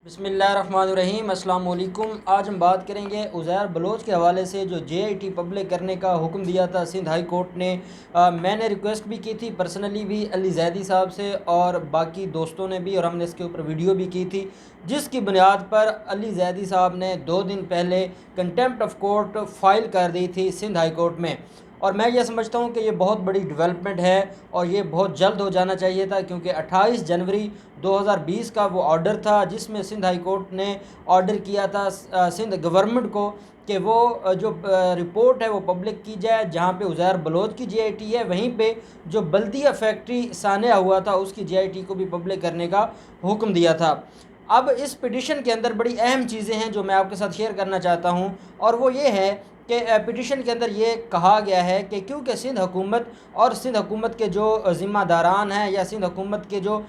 بسم اللہ الرحمن الرحیم۔ السلام علیکم۔ آج ہم بات کریں گے عزیر بلوچ کے حوالے سے جو جے آئی ٹی پبلک کرنے کا حکم دیا تھا سندھ ہائی کورٹ نے۔ میں نے ریکویسٹ بھی کی تھی پرسنلی بھی علی زیدی صاحب سے، اور باقی دوستوں نے بھی، اور ہم نے اس کے اوپر ویڈیو بھی کی تھی، جس کی بنیاد پر علی زیدی صاحب نے 2 دن پہلے کنٹیمپٹ آف کورٹ فائل کر دی تھی سندھ ہائی کورٹ میں۔ اور میں یہ سمجھتا ہوں کہ یہ بہت بڑی ڈیولپمنٹ ہے اور یہ بہت جلد ہو جانا چاہیے تھا، کیونکہ 28 جنوری 2020 کا وہ آرڈر تھا جس میں سندھ ہائی کورٹ نے آرڈر کیا تھا سندھ گورنمنٹ کو کہ وہ جو رپورٹ ہے وہ پبلک کی جائے، جہاں پہ عزیر بلوچ کی جے آئی ٹی ہے وہیں پہ جو بلدیہ فیکٹری سانحہ ہوا تھا اس کی جے آئی ٹی کو بھی پبلک کرنے کا حکم دیا تھا۔ اب اس پٹیشن کے اندر بڑی اہم چیزیں ہیں جو میں آپ کے ساتھ شیئر کرنا چاہتا ہوں، اور وہ یہ ہے کہ پٹیشن کے اندر یہ کہا گیا ہے کہ کیونکہ سندھ حکومت اور سندھ حکومت کے جو ذمہ داران ہیں یا سندھ حکومت کے جو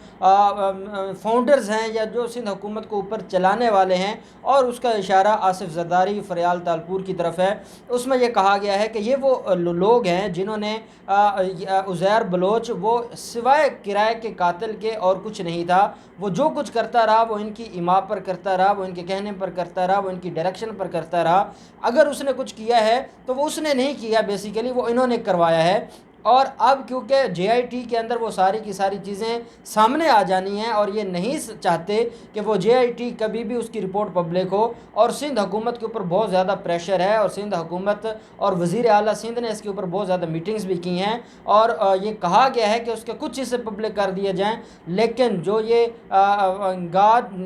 فاؤنڈرز ہیں یا جو سندھ حکومت کو اوپر چلانے والے ہیں، اور اس کا اشارہ آصف زرداری فریال تالپور کی طرف ہے، اس میں یہ کہا گیا ہے کہ یہ وہ لوگ ہیں جنہوں نے عزیر بلوچ وہ سوائے کرائے کے قاتل کے اور کچھ نہیں تھا، وہ جو کچھ کرتا رہا وہ ان کی ایما پر کرتا رہا، وہ ان کے کہنے پر کرتا رہا، وہ ان کی ڈائریکشن پر کرتا رہا۔ اگر اس نے کچھ کیا ہے تو وہ اس نے نہیں کیا، بیسیکلی وہ انہوں نے کروایا ہے۔ اور اب کیونکہ جے آئی ٹی کے اندر وہ ساری کی ساری چیزیں سامنے آ جانی ہیں، اور یہ نہیں چاہتے کہ وہ جے آئی ٹی کبھی بھی اس کی رپورٹ پبلک ہو، اور سندھ حکومت کے اوپر بہت زیادہ پریشر ہے، اور سندھ حکومت اور وزیر اعلیٰ سندھ نے اس کے اوپر بہت زیادہ میٹنگز بھی کی ہیں، اور یہ کہا گیا ہے کہ اس کے کچھ حصے پبلک کر دیے جائیں، لیکن جو یہ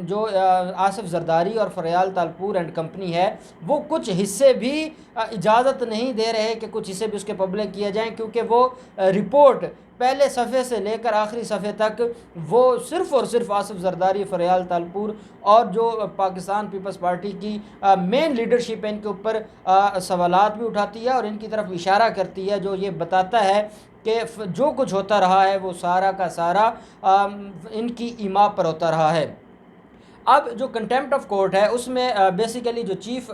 جو آصف زرداری اور فریال تالپور اینڈ کمپنی ہے وہ کچھ حصے بھی اجازت نہیں دے رہے کہ کچھ حصے بھی اس کے پبلک کیے جائیں، کیونکہ وہ رپورٹ پہلے صفحے سے لے کر آخری صفحے تک وہ صرف اور صرف آصف زرداری، فریال تالپور اور جو پاکستان پیپلز پارٹی کی مین لیڈرشپ ہے ان کے اوپر سوالات بھی اٹھاتی ہے، اور ان کی طرف اشارہ کرتی ہے، جو یہ بتاتا ہے کہ جو کچھ ہوتا رہا ہے وہ سارا کا سارا ان کی ایما پر ہوتا رہا ہے۔ اب جو کنٹیمپٹ آف کورٹ ہے اس میں بیسیکلی جو چیف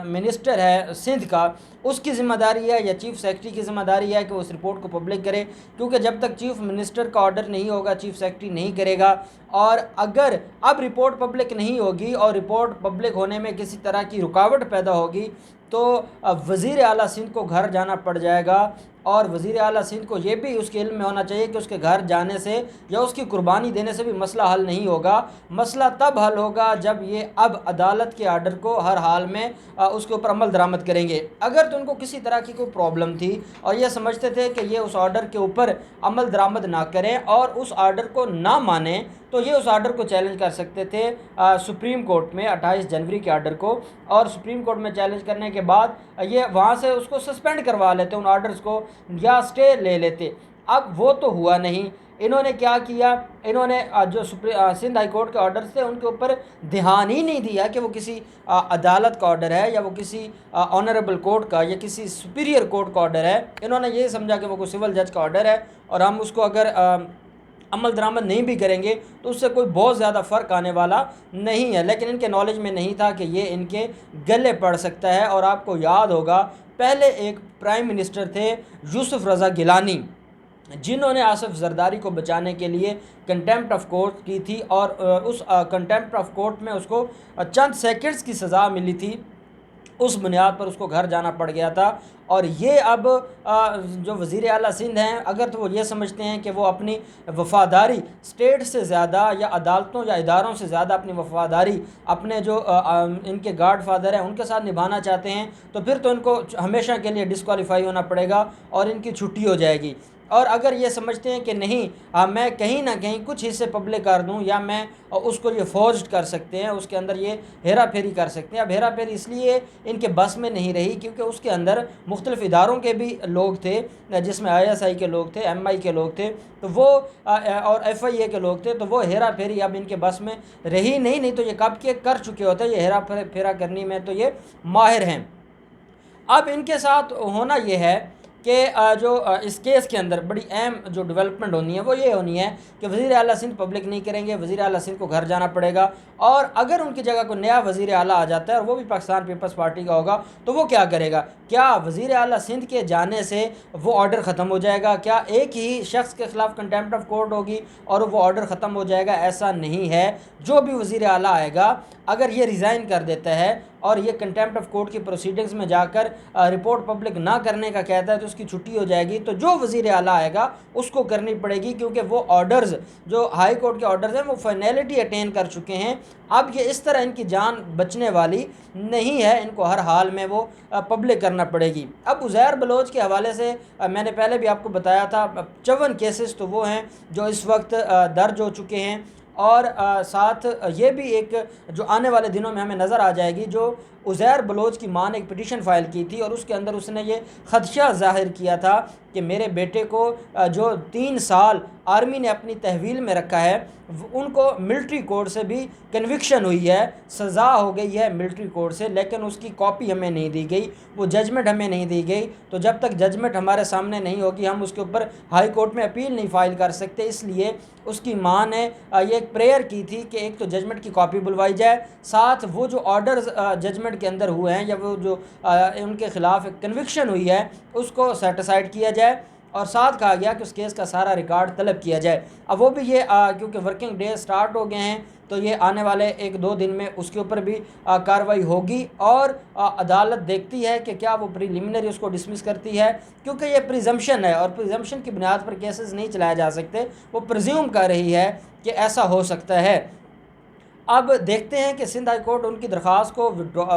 منسٹر ہے سندھ کا، اس کی ذمہ داری ہے یا چیف سیکرٹری کی ذمہ داری ہے کہ وہ اس رپورٹ کو پبلک کرے، کیونکہ جب تک چیف منسٹر کا آرڈر نہیں ہوگا چیف سیکرٹری نہیں کرے گا، اور اگر اب رپورٹ پبلک نہیں ہوگی اور رپورٹ پبلک ہونے میں کسی طرح کی رکاوٹ پیدا ہوگی تو وزیر اعلیٰ سندھ کو گھر جانا پڑ جائے گا، اور وزیر اعلیٰ سندھ کو یہ بھی اس کے علم میں ہونا چاہیے کہ اس کے گھر جانے سے یا اس کی قربانی دینے سے بھی مسئلہ حل نہیں ہوگا۔ مسئلہ تب حل ہوگا جب یہ اب عدالت کے آرڈر کو ہر حال میں اس کے اوپر عمل درآمد کریں گے۔ اگر تو ان کو کسی طرح کی کوئی پرابلم تھی اور یہ سمجھتے تھے کہ یہ اس آرڈر کے اوپر عمل درآمد نہ کریں اور اس آرڈر کو نہ مانیں، تو یہ اس آرڈر کو چیلنج کر سکتے تھے سپریم کورٹ میں 28 جنوری کے آرڈر کو، اور سپریم کورٹ میں چیلنج کرنے کے بعد یہ وہاں سے اس کو سسپینڈ کروا لیتے ان آرڈرز کو، یا سٹے لے لیتے۔ اب وہ تو ہوا نہیں۔ انہوں نے کیا کیا؟ انہوں نے جو سندھ ہائی کورٹ کے آرڈرز تھے ان کے اوپر دھیان ہی نہیں دیا کہ وہ کسی عدالت کا آرڈر ہے یا وہ کسی آنریبل کورٹ کا یا کسی سپیریئر کورٹ کا آرڈر ہے۔ انہوں نے یہ سمجھا کہ وہ کوئی سول جج کا آرڈر ہے، اور ہم اس کو اگر عمل درآمد نہیں بھی کریں گے تو اس سے کوئی بہت زیادہ فرق آنے والا نہیں ہے، لیکن ان کے نالج میں نہیں تھا کہ یہ ان کے گلے پڑ سکتا ہے۔ اور آپ کو یاد ہوگا پہلے ایک پرائم منسٹر تھے یوسف رضا گیلانی، جنہوں نے آصف زرداری کو بچانے کے لیے کنٹیمپٹ آف کورٹ کی تھی، اور اس کنٹیمپٹ آف کورٹ میں اس کو چند سیکنڈز کی سزا ملی تھی، اس بنیاد پر اس کو گھر جانا پڑ گیا تھا۔ اور یہ اب جو وزیر اعلیٰ سندھ ہیں اگر تو وہ یہ سمجھتے ہیں کہ وہ اپنی وفاداری اسٹیٹ سے زیادہ یا عدالتوں یا اداروں سے زیادہ اپنی وفاداری اپنے جو ان کے گاڈ فادر ہیں ان کے ساتھ نبھانا چاہتے ہیں، تو پھر تو ان کو ہمیشہ کے لیے ڈسکوالیفائی ہونا پڑے گا اور ان کی چھٹی ہو جائے گی۔ اور اگر یہ سمجھتے ہیں کہ نہیں میں کہیں نہ کہیں کچھ حصے پبلک کر دوں، یا میں اس کو یہ فورجڈ کر سکتے ہیں، اس کے اندر یہ ہیرا پھیری کر سکتے ہیں۔ اب ہیرا پھیری اس لیے ان کے بس میں نہیں رہی کیونکہ اس کے اندر مختلف اداروں کے بھی لوگ تھے، جس میں آئی ایس آئی کے لوگ تھے، ایم آئی کے لوگ تھے، تو وہ اور ایف آئی اے کے لوگ تھے، تو وہ ہیرا پھیری اب ان کے بس میں رہی نہیں تو یہ کب کے کر چکے ہوتے، یہ ہیرا پھیرا کرنے میں تو یہ ماہر ہیں۔ اب ان کے ساتھ ہونا یہ ہے کہ جو اس کیس کے اندر بڑی اہم جو ڈیولپمنٹ ہونی ہے وہ یہ ہونی ہے کہ وزیر اعلیٰ سندھ پبلک نہیں کریں گے، وزیر اعلیٰ سندھ کو گھر جانا پڑے گا، اور اگر ان کی جگہ کوئی نیا وزیر اعلیٰ آ جاتا ہے اور وہ بھی پاکستان پیپلز پارٹی کا ہوگا تو وہ کیا کرے گا؟ کیا وزیر اعلیٰ سندھ کے جانے سے وہ آرڈر ختم ہو جائے گا؟ کیا ایک ہی شخص کے خلاف کنٹیمپٹ آف کورٹ ہوگی اور وہ آرڈر ختم ہو جائے گا؟ ایسا نہیں ہے. جو بھی وزیر اعلیٰ آئے گا اگر یہ ریزائن کر دیتا ہے اور یہ کنٹیمپٹ آف کورٹ کی پروسیڈنگز میں جا کر رپورٹ پبلک نہ کرنے کا کہتا ہے تو اس کی چھٹی ہو جائے گی. تو جو وزیر اعلیٰ آئے گا اس کو کرنی پڑے گی، کیونکہ وہ آرڈرز جو ہائی کورٹ کے آرڈرز ہیں وہ فائنلٹی اٹین کر چکے ہیں. اب یہ اس طرح ان کی جان بچنے والی نہیں ہے، ان کو ہر حال میں وہ پبلک کرنا پڑے گی. اب عزیر بلوچ کے حوالے سے میں نے پہلے بھی آپ کو بتایا تھا 54 کیسز تو وہ ہیں جو اس وقت درج ہو چکے ہیں، اور ساتھ یہ بھی ایک جو آنے والے دنوں میں ہمیں نظر آ جائے گی. جو عزیر بلوچ کی ماں نے ایک پٹیشن فائل کی تھی اور اس کے اندر اس نے یہ خدشہ ظاہر کیا تھا کہ میرے بیٹے کو جو 3 سال آرمی نے اپنی تحویل میں رکھا ہے، ان کو ملٹری کورٹ سے بھی کنوکشن ہوئی ہے، سزا ہو گئی ہے ملٹری کورٹ سے، لیکن اس کی کاپی ہمیں نہیں دی گئی، وہ ججمنٹ ہمیں نہیں دی گئی. تو جب تک ججمنٹ ہمارے سامنے نہیں ہوگی ہم اس کے اوپر ہائی کورٹ میں اپیل نہیں فائل کر سکتے. اس لیے اس کی ماں نے یہ ایک پریئر کی تھی کہ ایک تو ججمنٹ کی کاپی بلوائی جائے، ساتھ وہ جو آرڈرز ججمنٹ کے اندر ہوئے ہیں یا وہ جو ان کے خلاف کنوکشن ہوئی ہے اس کو سیٹیسفائڈ کیا جائے، اور ساتھ کہا گیا کہ اس کیس کا سارا ریکارڈ طلب کیا جائے. اب وہ بھی یہ کیونکہ ورکنگ ڈے سٹارٹ ہو گئے ہیں تو یہ آنے والے 1-2 دن میں اس کے اوپر بھی کارروائی ہوگی، اور عدالت دیکھتی ہے کہ کیا وہ پریلیمنری اس کو ڈسمس کرتی ہے، کیونکہ یہ پریزمپشن ہے اور پریزمپشن کی بنیاد پر کیسز نہیں چلائے جا سکتے. وہ پرزیوم کر رہی ہے کہ ایسا ہو سکتا ہے. اب دیکھتے ہیں کہ سندھ ہائی کورٹ ان کی درخواست کو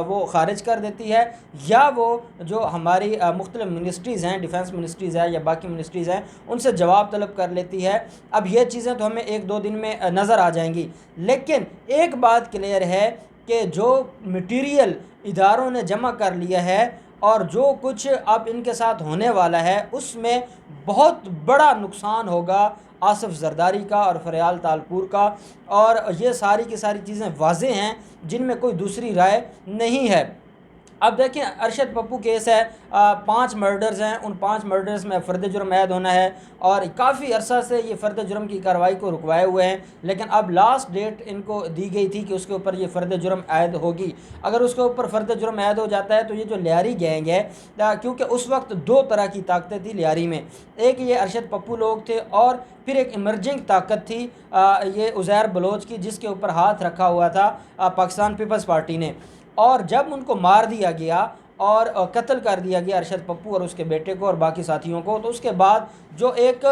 وہ خارج کر دیتی ہے، یا وہ جو ہماری مختلف منسٹریز ہیں، ڈیفنس منسٹریز ہے یا باقی منسٹریز ہیں، ان سے جواب طلب کر لیتی ہے. اب یہ چیزیں تو ہمیں 1-2 دن میں نظر آ جائیں گی، لیکن ایک بات کلیئر ہے کہ جو مٹیریل اداروں نے جمع کر لیا ہے اور جو کچھ اب ان کے ساتھ ہونے والا ہے اس میں بہت بڑا نقصان ہوگا آصف زرداری کا اور فریال تالپور کا، اور یہ ساری کی ساری چیزیں واضح ہیں جن میں کوئی دوسری رائے نہیں ہے. اب دیکھیں ارشد پپو کیس ہے، 5 مرڈرز ہیں، ان 5 مرڈرز میں فرد جرم عائد ہونا ہے، اور کافی عرصہ سے یہ فرد جرم کی کارروائی کو رکوائے ہوئے ہیں، لیکن اب لاسٹ ڈیٹ ان کو دی گئی تھی کہ اس کے اوپر یہ فرد جرم عائد ہوگی. اگر اس کے اوپر فرد جرم عائد ہو جاتا ہے تو یہ جو لیاری گینگ ہے، کیونکہ اس وقت 2 طرح کی طاقتیں تھی لیاری میں، ایک یہ ارشد پپو لوگ تھے اور پھر ایک ایمرجنگ طاقت تھی یہ عزیر بلوچ کی، جس کے اوپر ہاتھ رکھا ہوا تھا پاکستان پیپلز پارٹی نے. اور جب ان کو مار دیا گیا اور قتل کر دیا گیا ارشد پپو اور اس کے بیٹے کو اور باقی ساتھیوں کو، تو اس کے بعد جو ایک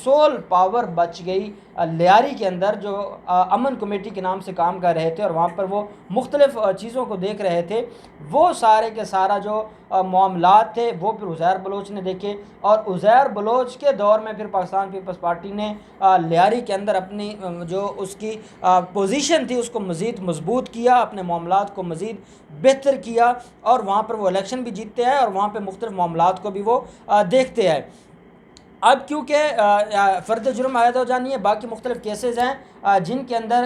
سول پاور بچ گئی لیاری کے اندر، جو امن کمیٹی کے نام سے کام کر رہے تھے اور وہاں پر وہ مختلف چیزوں کو دیکھ رہے تھے، وہ سارے کے سارا جو معاملات تھے وہ پھر عزیر بلوچ نے دیکھے. اور عزیر بلوچ کے دور میں پھر پاکستان پیپلز پارٹی نے لیاری کے اندر اپنی جو اس کی پوزیشن تھی اس کو مزید مضبوط کیا، اپنے معاملات کو مزید بہتر کیا، اور وہاں پر وہ الیکشن بھی جیتتے ہیں اور وہاں پہ مختلف معاملات کو بھی وہ دیکھتے ہیں. اب کیونکہ فرد جرم عائد ہو جانی ہے، باقی مختلف کیسز ہیں جن کے اندر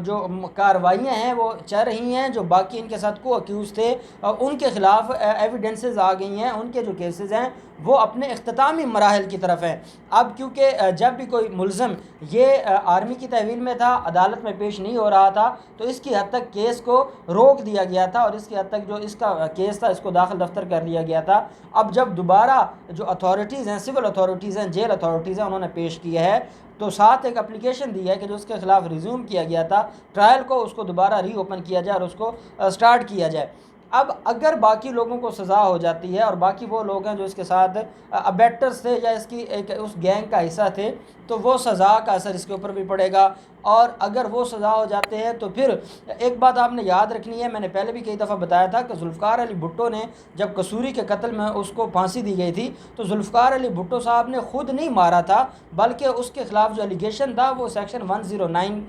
جو کارروائیاں ہیں وہ چل رہی ہیں، جو باقی ان کے ساتھ کو اکیوز تھے ان کے خلاف ایویڈنسز آ گئی ہیں، ان کے جو کیسز ہیں وہ اپنے اختتامی مراحل کی طرف ہیں. اب کیونکہ جب بھی کوئی ملزم یہ آرمی کی تحویل میں تھا، عدالت میں پیش نہیں ہو رہا تھا، تو اس کی حد تک کیس کو روک دیا گیا تھا اور اس کی حد تک جو اس کا کیس تھا اس کو داخل دفتر کر دیا گیا تھا. اب جب دوبارہ جو اتھارٹیز ہیں، سول اتھارٹیز ہیں، جیل اتھارٹیز ہیں، انہوں نے پیش کیا ہے تو ساتھ ایک اپلیکیشن دی ہے کہ جو اس کے خلاف ریزیوم کیا گیا تھا ٹرائل کو، اس کو دوبارہ ری اوپن کیا جائے اور اس کو سٹارٹ کیا جائے. اب اگر باقی لوگوں کو سزا ہو جاتی ہے اور باقی وہ لوگ ہیں جو اس کے ساتھ ابیٹرز تھے یا اس کی اس گینگ کا حصہ تھے، تو وہ سزا کا اثر اس کے اوپر بھی پڑے گا. اور اگر وہ سزا ہو جاتے ہیں تو پھر ایک بات آپ نے یاد رکھنی ہے، میں نے پہلے بھی کئی دفعہ بتایا تھا کہ ذوالفقار علی بھٹو نے جب قصوری کے قتل میں اس کو پھانسی دی گئی تھی تو ذوالفقار علی بھٹو صاحب نے خود نہیں مارا تھا، بلکہ اس کے خلاف جو الیگیشن تھا وہ سیکشن 109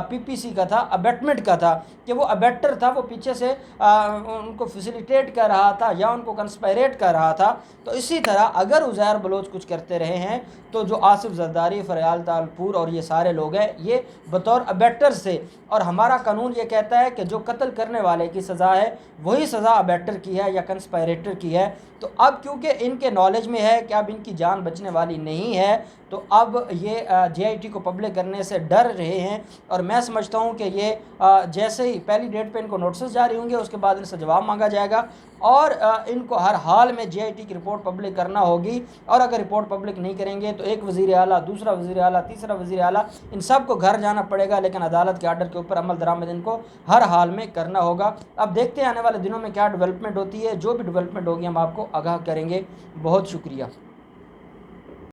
پی پی سی کا تھا، ابیٹمنٹ کا تھا، کہ وہ ابیٹر تھا، وہ پیچھے سے ان کو فیسیلیٹیٹ کر رہا تھا یا ان کو کنسپائریٹ کر رہا تھا. تو اسی طرح اگر عزیر بلوچ کچھ کرتے رہے ہیں تو جو آصف زرداری، فریال تالپور اور یہ سارے لوگ ہیں یہ بطور ابیٹر سے، اور ہمارا قانون یہ کہتا ہے کہ جو قتل کرنے والے کی سزا ہے وہی سزا ابیٹر کی ہے یا کنسپائریٹر کی ہے. تو اب کیونکہ ان کے نالج میں ہے کہ اب ان کی جان بچنے والی نہیں ہے تو اب یہ JIT کو پبلک کرنے سے ڈر رہے ہیں، اور میں سمجھتا ہوں کہ یہ جیسے ہی پہلی ڈیٹ پہ ان کو نوٹسز جاری ہوں گے اس کے بعد ان سے جواب مانگا جائے گا، اور ان کو ہر حال میں JIT کی رپورٹ پبلک کرنا ہوگی، اور اگر رپورٹ پبلک نہیں کریں گے تو ایک وزیر اعلیٰ، دوسرا وزیر اعلیٰ، تیسرا وزیر اعلیٰ، ان سب کو گھر جانا پڑے گا، لیکن عدالت کے آرڈر کے اوپر عمل درآمد ان کو ہر حال میں کرنا ہوگا۔ اب دیکھتے ہیں آنے والے دنوں میں کیا ڈیولپمنٹ ہوتی ہے، جو بھی ڈیولپمنٹ ہوگی ہم آپ کو آگاہ کریں گے۔ بہت شکریہ۔